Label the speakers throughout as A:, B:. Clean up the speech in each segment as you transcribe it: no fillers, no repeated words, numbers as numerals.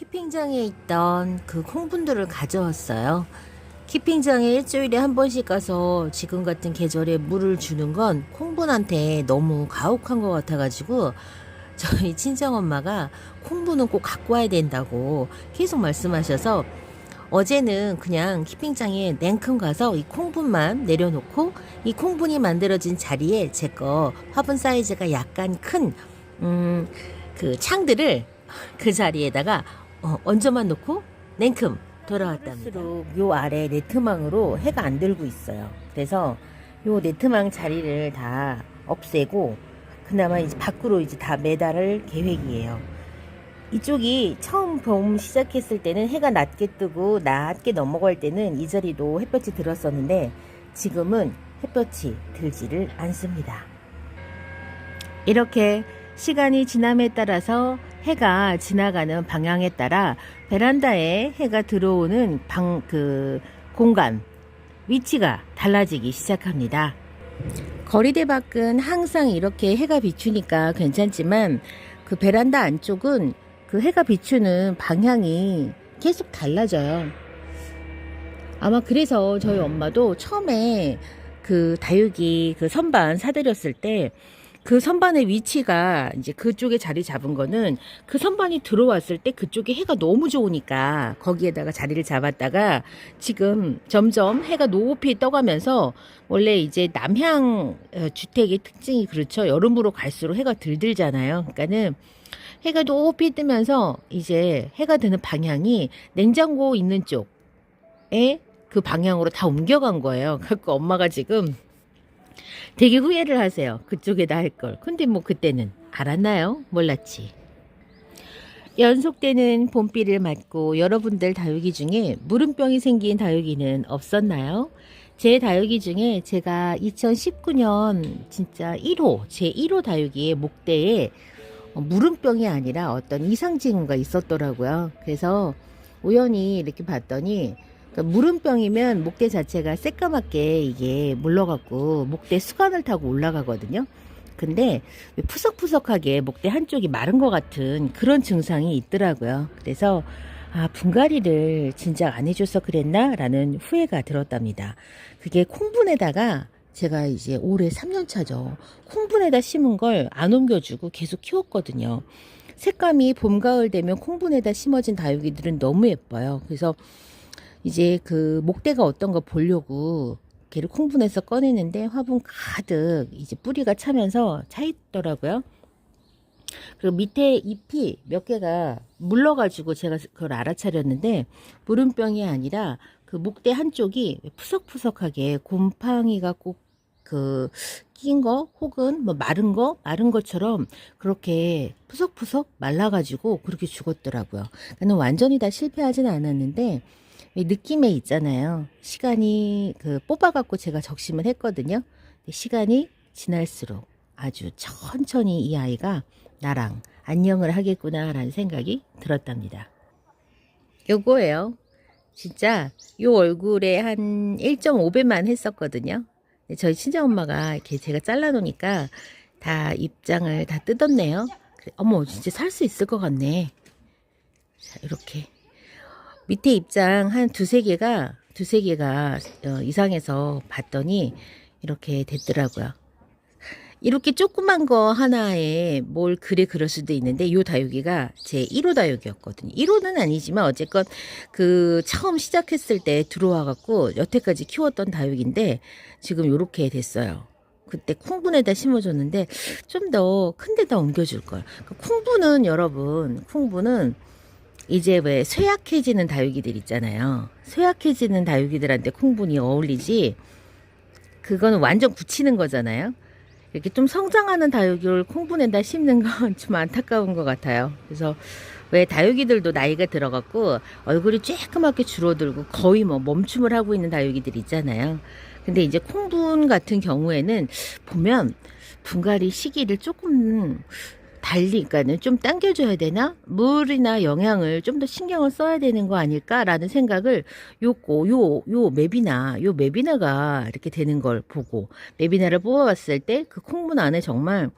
A: 키핑장에 있던 그 콩분들을 가져왔어요. 키핑장에 일주일에 한 번씩 가서 지금 같은 계절에 물을 주는 건 콩분한테 너무 가혹한 것 같아가지고 저희 친정엄마가 콩분은 꼭 갖고 와야 된다고 계속 말씀하셔서 어제는 그냥 키핑장에 냉큼 가서 이 콩분만 내려놓고 이 콩분이 만들어진 자리에 제 거 화분 사이즈가 약간 큰 그 창들을 그 자리에다가 얹어만 놓고 냉큼 돌아왔답니다. 요 아래 네트망으로 해가 안 들고 있어요. 그래서 요 네트망 자리를 다 없애고 그나마 이제 밖으로 이제 다 매달을 계획이에요. 이쪽이 처음 봄 시작했을 때는 해가 낮게 뜨고 낮게 넘어갈 때는 이 자리도 햇볕이 들었었는데 지금은 햇볕이 들지를 않습니다. 이렇게 시간이 지남에 따라서 해가 지나가는 방향에 따라 베란다에 해가 들어오는 공간, 위치가 달라지기 시작합니다. 거리대 밖은 항상 이렇게 해가 비추니까 괜찮지만 그 베란다 안쪽은 그 해가 비추는 방향이 계속 달라져요. 아마 그래서 저희 엄마도 처음에 그 다육이 그 선반 사드렸을 때 그 선반의 위치가 이제 그쪽에 자리 잡은 거는 그 선반이 들어왔을 때 그쪽에 해가 너무 좋으니까 거기에다가 자리를 잡았다가 지금 점점 해가 높이 떠가면서 원래 이제 남향 주택의 특징이 그렇죠. 여름으로 갈수록 해가 들잖아요. 그러니까는 해가 높이 뜨면서 이제 해가 드는 방향이 냉장고 있는 쪽에 그 방향으로 다 옮겨간 거예요. 그래서 엄마가 지금 되게 후회를 하세요. 그쪽에다 할 걸. 근데 뭐 그때는 알았나요? 몰랐지. 연속되는 봄비를 맞고 여러분들 다육이 중에 물음병이 생긴 다육이는 없었나요? 제 다육이 중에 제가 2019년 진짜 1호, 제 1호 다육이의 목대에 물음병이 아니라 어떤 이상징후가 있었더라고요. 그래서 우연히 이렇게 봤더니 그러니까 물음병이면 목대 자체가 새까맣게 이게 물러갖고 목대 수간을 타고 올라가거든요. 근데 푸석푸석하게 목대 한쪽이 마른 것 같은 그런 증상이 있더라고요. 그래서 분갈이를 진작 안 해줘서 그랬나? 라는 후회가 들었답니다. 그게 콩분에다가 제가 이제 올해 3년 차죠. 콩분에다 심은 걸 안 옮겨주고 계속 키웠거든요. 색감이 봄, 가을 되면 콩분에다 심어진 다육이들은 너무 예뻐요. 그래서 이제 그 목대가 어떤 거 보려고 걔를 콩분에서 꺼내는데 화분 가득 이제 뿌리가 차면서 차 있더라고요. 그리고 밑에 잎이 몇 개가 물러가지고 제가 그걸 알아차렸는데 물음병이 아니라 그 목대 한쪽이 푸석푸석하게 곰팡이가 꼭 낀 거 혹은 뭐 마른 것처럼 그렇게 푸석푸석 말라가지고 그렇게 죽었더라고요. 나는 완전히 다 실패하진 않았는데 느낌에 있잖아요. 시간이 뽑아갖고 제가 적심을 했거든요. 시간이 지날수록 아주 천천히 이 아이가 나랑 안녕을 하겠구나 라는 생각이 들었답니다. 요거예요. 진짜 요 얼굴에 한 1.5배만 했었거든요. 저희 친정엄마가 이렇게 제가 잘라놓으니까 다 입장을 다 뜯었네요. 어머, 진짜 살 수 있을 것 같네. 자, 이렇게 밑에 입장 한 두세 개가 이상해서 봤더니 이렇게 됐더라고요. 이렇게 조그만 거 하나에 뭘 그럴 수도 있는데 요 다육이가 제 1호 다육이었거든요. 1호는 아니지만 어쨌건 그 처음 시작했을 때 들어와 갖고 여태까지 키웠던 다육인데 지금 요렇게 됐어요. 그때 콩분에다 심어줬는데 좀 더 큰 데다 옮겨줄 걸. 콩분은 여러분, 콩분은 이제 왜 쇠약해지는 다육이들 있잖아요. 쇠약해지는 다육이들한테 콩분이 어울리지 그거는 완전 굳히는 거잖아요. 이렇게 좀 성장하는 다육이를 콩분에다 심는 건 좀 안타까운 것 같아요. 그래서 왜 다육이들도 나이가 들어갖고 얼굴이 쬐끄맣게 줄어들고 거의 뭐 멈춤을 하고 있는 다육이들 있잖아요. 근데 이제 콩분 같은 경우에는 보면 분갈이 시기를 조금 달리, 그러니까는 좀 당겨줘야 되나? 물이나 영양을 좀 더 신경을 써야 되는 거 아닐까라는 생각을 요 맵이나가 이렇게 되는 걸 보고 맵이나를 뽑아봤을 때 그 콩분 안에 정말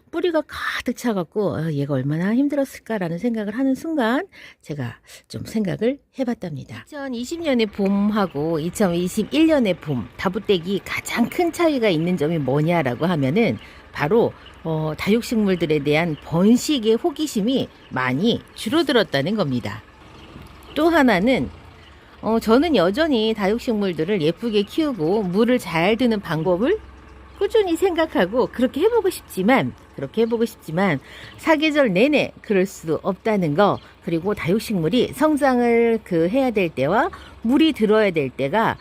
A: 뿌리가 가득 차갖고 얘가 얼마나 힘들었을까라는 생각을 하는 순간 제가 좀 생각을 해봤답니다. 2020년의 봄하고 2021년의 봄 다부떼기 가장 큰 차이가 있는 점이 뭐냐라고 하면은 바로 다육식물들에 대한 번식의 호기심이 많이 줄어들었다는 겁니다. 또 하나는 저는 여전히 다육식물들을 예쁘게 키우고 물을 잘 드는 방법을 꾸준히 생각하고 그렇게 해보고 싶지만 사계절 내내 그럴 수 없다는 거, 그리고 다육식물이 성장을 해야 될 때와 물이 들어야 될 때가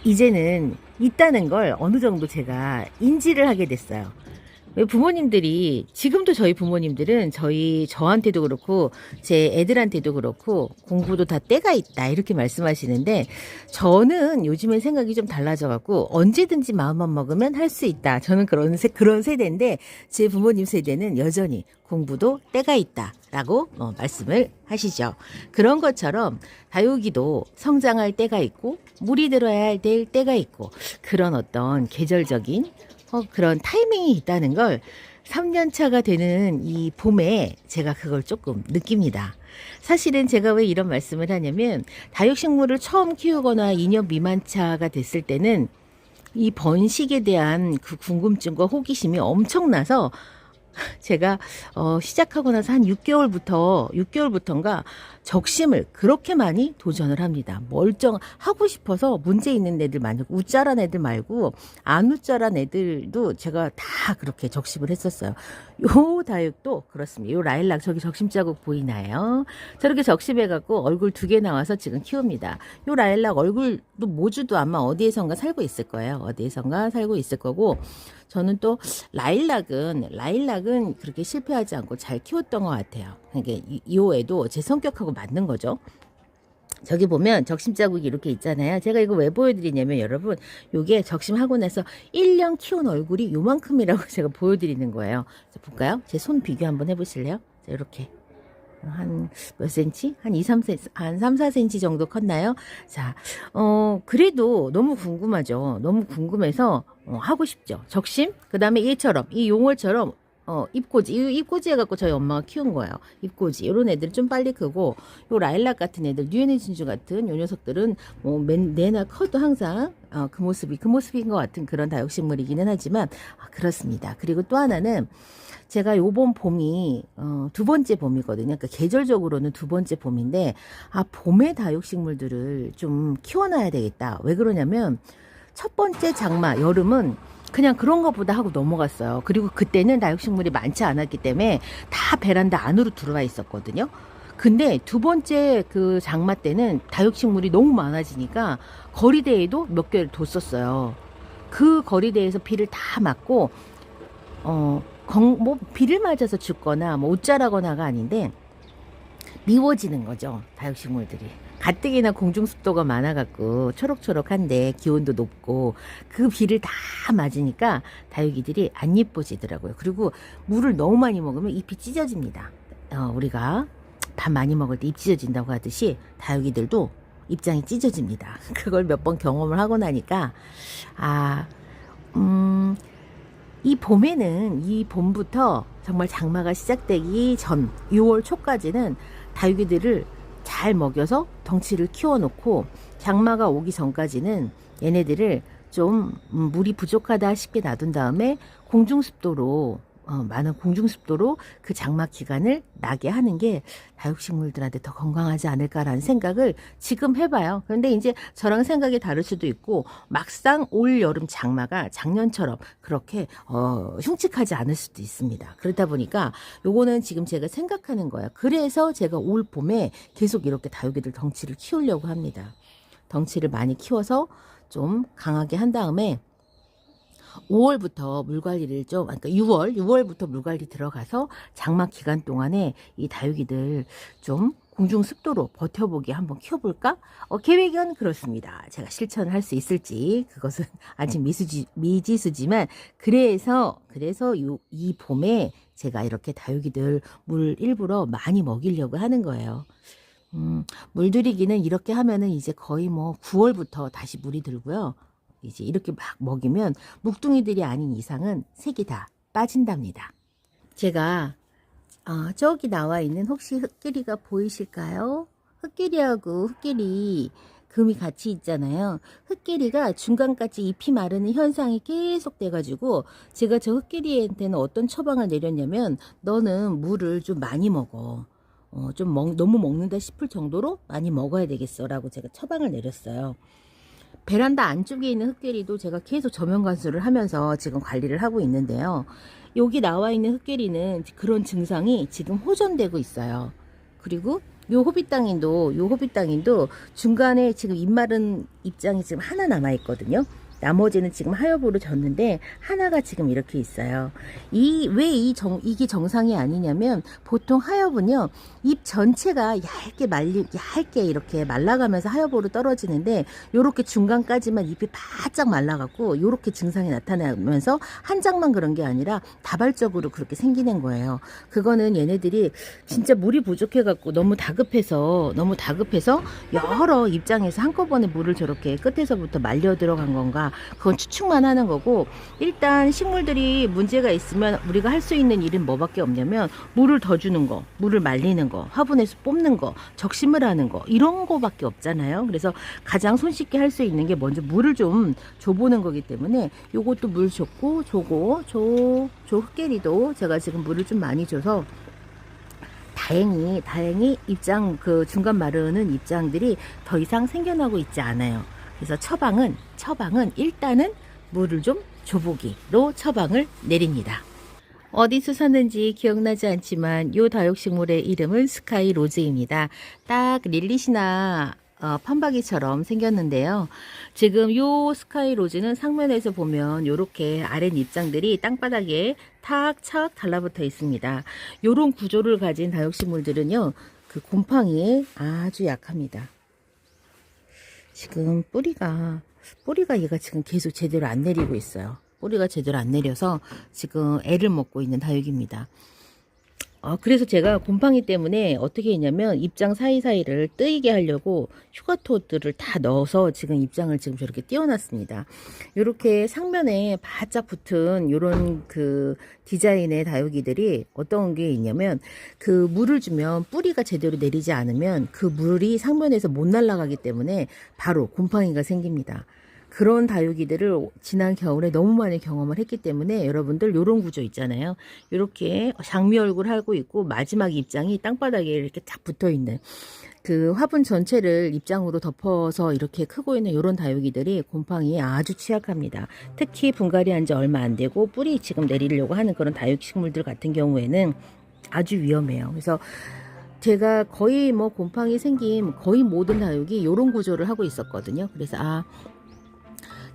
A: 이제는 있다는 걸 어느 정도 제가 인지를 하게 됐어요. 왜 부모님들이, 지금도 저희 부모님들은 저한테도 그렇고 제 애들한테도 그렇고 공부도 다 때가 있다 이렇게 말씀하시는데, 저는 요즘엔 생각이 좀 달라져갖고 언제든지 마음만 먹으면 할 수 있다. 저는 그런 세대인데, 제 부모님 세대는 여전히 공부도 때가 있다라고 말씀을 하시죠. 그런 것처럼 다육이도 성장할 때가 있고 물이 들어야 할 때가 있고, 그런 어떤 계절적인 그런 타이밍이 있다는 걸 3년 차가 되는 이 봄에 제가 그걸 조금 느낍니다. 사실은 제가 왜 이런 말씀을 하냐면, 다육식물을 처음 키우거나 2년 미만 차가 됐을 때는 이 번식에 대한 그 궁금증과 호기심이 엄청나서 제가 시작하고 나서 한 6개월부터인가 적심을 그렇게 많이 도전을 합니다. 하고 싶어서 문제 있는 애들 말고, 웃자란 애들 말고 안 웃자란 애들도 제가 다 그렇게 적심을 했었어요. 요 다육도 그렇습니다. 요 라일락, 저기 적심 자국 보이나요? 저렇게 적심해갖고 얼굴 2개 나와서 지금 키웁니다. 요 라일락 얼굴도 모주도 아마 어디에선가 살고 있을 거예요. 어디에선가 살고 있을 거고, 저는 또 라일락은 그렇게 실패하지 않고 잘 키웠던 것 같아요. 그러니까 이 애도 제 성격하고 맞는 거죠. 저기 보면 적심 자국이 이렇게 있잖아요. 제가 이거 왜 보여드리냐면, 여러분, 요게 적심하고 나서 1년 키운 얼굴이 요만큼이라고 제가 보여드리는 거예요. 자, 볼까요? 제 손 비교 한번 해보실래요? 자, 이렇게. 한 몇 센치? 한 3, 4cm 정도 컸나요? 자, 그래도 너무 궁금하죠. 너무 궁금해서 하고 싶죠. 적심? 그 다음에 얘처럼, 이 용월처럼 입꼬지 해갖고 저희 엄마가 키운 거예요. 입꼬지. 요런 애들은 좀 빨리 크고, 요 라일락 같은 애들, 뉴에네 진주 같은 요 녀석들은 내나 커도 항상 그 모습인 것 같은 그런 다육식물이기는 하지만, 그렇습니다. 그리고 또 하나는, 제가 요번 봄이 2번째 봄이거든요. 그러니까 계절적으로는 2번째 봄인데, 봄에 다육식물들을 좀 키워놔야 되겠다. 왜 그러냐면, 첫 번째 장마, 여름은 그냥 그런 것보다 하고 넘어갔어요. 그리고 그때는 다육식물이 많지 않았기 때문에 다 베란다 안으로 들어와 있었거든요. 근데 2번째 그 장마 때는 다육식물이 너무 많아지니까 거리대에도 몇 개를 뒀었어요. 그 거리대에서 비를 다 맞고, 비를 맞아서 죽거나 옷자라거나가 아닌데 미워지는 거죠. 다육식물들이 가뜩이나 공중습도가 많아갖고 초록초록한데 기온도 높고 그 비를 다 맞으니까 다육이들이 안 예뻐지더라고요. 그리고 물을 너무 많이 먹으면 잎이 찢어집니다. 우리가 밥 많이 먹을 때 잎 찢어진다고 하듯이 다육이들도 입장이 찢어집니다. 그걸 몇 번 경험을 하고 나니까 이 봄부터 정말 장마가 시작되기 전 6월 초까지는 다육이들을 잘 먹여서 덩치를 키워놓고, 장마가 오기 전까지는 얘네들을 좀 물이 부족하다 싶게 놔둔 다음에 많은 공중습도로 그 장마 기간을 나게 하는 게 다육식물들한테 더 건강하지 않을까라는 생각을 지금 해봐요. 그런데 이제 저랑 생각이 다를 수도 있고, 막상 올 여름 장마가 작년처럼 그렇게 흉측하지 않을 수도 있습니다. 그렇다 보니까 요거는 지금 제가 생각하는 거예요. 그래서 제가 올 봄에 계속 이렇게 다육이들 덩치를 키우려고 합니다. 덩치를 많이 키워서 좀 강하게 한 다음에 5월부터 물관리를 그러니까 6월부터 물관리 들어가서 장마 기간 동안에 이 다육이들 좀 공중 습도로 버텨보기 한번 키워볼까? 계획은 그렇습니다. 제가 실천을 할 수 있을지 그것은 아직 미지수지만, 그래서 이 봄에 제가 이렇게 다육이들 물 일부러 많이 먹이려고 하는 거예요. 물들이기는 이렇게 하면은 이제 거의 9월부터 다시 물이 들고요. 이제 이렇게 막 먹이면 묵둥이들이 아닌 이상은 색이 다 빠진답니다. 제가 저기 나와 있는 혹시 흙끼리가 보이실까요? 흙끼리하고 흙끼리 금이 같이 있잖아요. 흙끼리가 중간까지 잎이 마르는 현상이 계속 돼가지고 제가 저 흙끼리한테는 어떤 처방을 내렸냐면 너는 물을 좀 많이 먹어. 너무 먹는다 싶을 정도로 많이 먹어야 되겠어 라고 제가 처방을 내렸어요. 베란다 안쪽에 있는 흙끼리도 제가 계속 저면 관수를 하면서 지금 관리를 하고 있는데요. 여기 나와 있는 흙끼리는 그런 증상이 지금 호전되고 있어요. 그리고 요 호빗땅인도 중간에 지금 잎 마른 입장이 지금 하나 남아 있거든요. 나머지는 지금 하엽으로 졌는데 하나가 지금 이렇게 있어요. 이게 정상이 아니냐면 보통 하엽은요 잎 전체가 얇게 이렇게 말라가면서 하엽으로 떨어지는데 요렇게 중간까지만 잎이 바짝 말라갖고 요렇게 증상이 나타나면서 한 장만 그런 게 아니라 다발적으로 그렇게 생기는 거예요. 그거는 얘네들이 진짜 물이 부족해갖고 너무 다급해서 여러 입장에서 한꺼번에 물을 저렇게 끝에서부터 말려 들어간 건가, 그건 추측만 하는 거고, 일단 식물들이 문제가 있으면 우리가 할 수 있는 일은 뭐밖에 없냐면 물을 더 주는 거, 물을 말리는 거, 화분에서 뽑는 거, 적심을 하는 거, 이런 거밖에 없잖아요. 그래서 가장 손쉽게 할 수 있는 게 먼저 물을 좀 줘보는 거기 때문에 요것도 물 줬고, 저 흙게리도 제가 지금 물을 좀 많이 줘서 다행히 중간 마르는 입장들이 더 이상 생겨나고 있지 않아요. 그래서 처방은 일단은 물을 좀 줘보기로 처방을 내립니다. 어디서 샀는지 기억나지 않지만 요 다육식물의 이름은 스카이 로즈입니다. 딱 릴리시나 판박이처럼 생겼는데요. 지금 요 스카이 로즈는 상면에서 보면 요렇게 아랫 입장들이 땅바닥에 탁착 달라붙어 있습니다. 요런 구조를 가진 다육식물들은요, 그 곰팡이에 아주 약합니다. 지금 뿌리가 얘가 지금 계속 제대로 안 내리고 있어요. 뿌리가 제대로 안 내려서 지금 애를 먹고 있는 다육입니다. 그래서 제가 곰팡이 때문에 어떻게 했냐면 입장 사이사이를 뜨이게 하려고 휴가토들을 다 넣어서 지금 입장을 지금 저렇게 띄워놨습니다. 이렇게 상면에 바짝 붙은 요런 그 디자인의 다육이들이 어떤 게 있냐면, 그 물을 주면 뿌리가 제대로 내리지 않으면 그 물이 상면에서 못 날아가기 때문에 바로 곰팡이가 생깁니다. 그런 다육이들을 지난 겨울에 너무 많이 경험을 했기 때문에 여러분들 요런 구조 있잖아요. 이렇게 장미 얼굴 하고 있고 마지막 입장이 땅바닥에 이렇게 딱 붙어 있는 그 화분 전체를 입장으로 덮어서 이렇게 크고 있는 요런 다육이들이 곰팡이에 아주 취약합니다. 특히 분갈이 한 지 얼마 안 되고 뿌리 지금 내리려고 하는 그런 다육식물들 같은 경우에는 아주 위험해요. 그래서 제가 거의 곰팡이 생긴 거의 모든 다육이 요런 구조를 하고 있었거든요. 그래서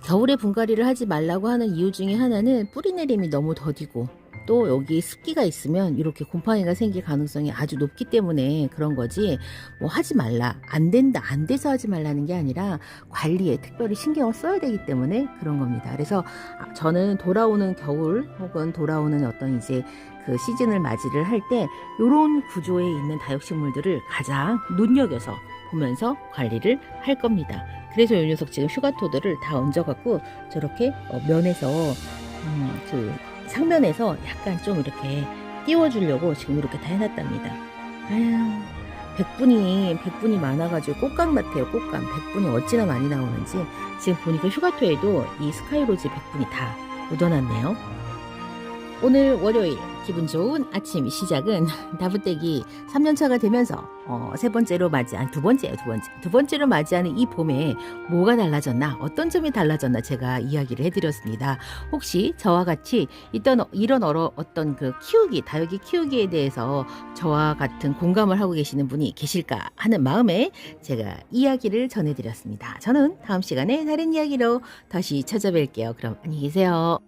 A: 겨울에 분갈이를 하지 말라고 하는 이유 중에 하나는 뿌리 내림이 너무 더디고, 또 여기 습기가 있으면 이렇게 곰팡이가 생길 가능성이 아주 높기 때문에 그런 거지, 하지 말라, 안 된다, 안 돼서 하지 말라는 게 아니라 관리에 특별히 신경을 써야 되기 때문에 그런 겁니다. 그래서 저는 돌아오는 겨울 혹은 돌아오는 어떤 이제 그 시즌을 맞이를 할 때 요런 구조에 있는 다육식물들을 가장 눈여겨서 보면서 관리를 할 겁니다. 그래서 이 녀석 지금 휴가토들을 다 얹어갖고 저렇게 면에서 그 상면에서 약간 좀 이렇게 띄워주려고 지금 이렇게 다 해놨답니다. 아유, 백분이 많아가지고 꽃감 같아요. 꽃감. 백분이 어찌나 많이 나오는지 지금 보니까 휴가토에도 이 스카이로즈 백분이 다 묻어놨네요. 오늘 월요일 기분 좋은 아침 시작은 나부떼기 3년차가 되면서 두 번째로 맞이하는 이 봄에 뭐가 달라졌나, 어떤 점이 달라졌나 제가 이야기를 해드렸습니다. 혹시 저와 같이 이런 어떤 그 다육이 키우기에 대해서 저와 같은 공감을 하고 계시는 분이 계실까 하는 마음에 제가 이야기를 전해드렸습니다. 저는 다음 시간에 다른 이야기로 다시 찾아뵐게요. 그럼 안녕히 계세요.